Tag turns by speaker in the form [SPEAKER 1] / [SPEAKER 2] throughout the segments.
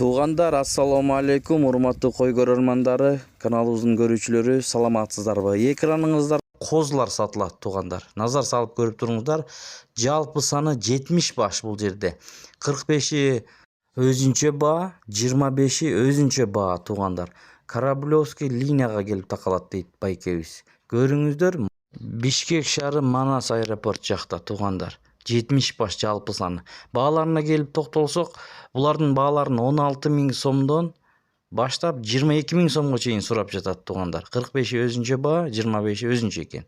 [SPEAKER 1] Туугандар, ассаламу алейкум, урматтуу кой көрөрмандары, каналыбыздын көрүүчүлөрү, саламатсыздарбы? Экраныңыздар козулар сатылат, туугандар. Назар салып көрүп туруңуздар. Жалпы саны 70 баш бул жерде. 45и өзүнчө баа, 25и өзүнчө баа, туугандар. Кораблевский линияга келип такалат дейт байкебиз. Көрүңүздөр, Бишкек шаары Манас аэропорт жакта, туугандар. 70 баш жалпы саны. Бааларына келип токтолсок, булардын бааларын 16 000 сомдон баштап 22 000 сомго чейин сурап жатат, туугандар. 45и өзүнчө баа, 25и өзүнчө экен.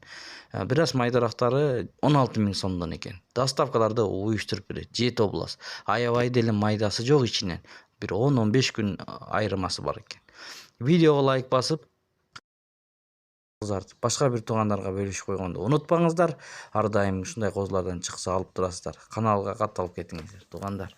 [SPEAKER 1] Бир аз майдарактары 16 000 сомдон экен. Доставкаларды уюштуруп берет, жет область. Аябай деле майдасы жок ичинен. Бир 10-15 күн айырмасы бар экен. Видеого лайк басып, башка бир туугандарга бөлүшүп койгонду унутпаңыздар. Ар дайым ушундай козулардан чыкса алып турасыздар. Каналга катталып кетиңиздер, туугандар.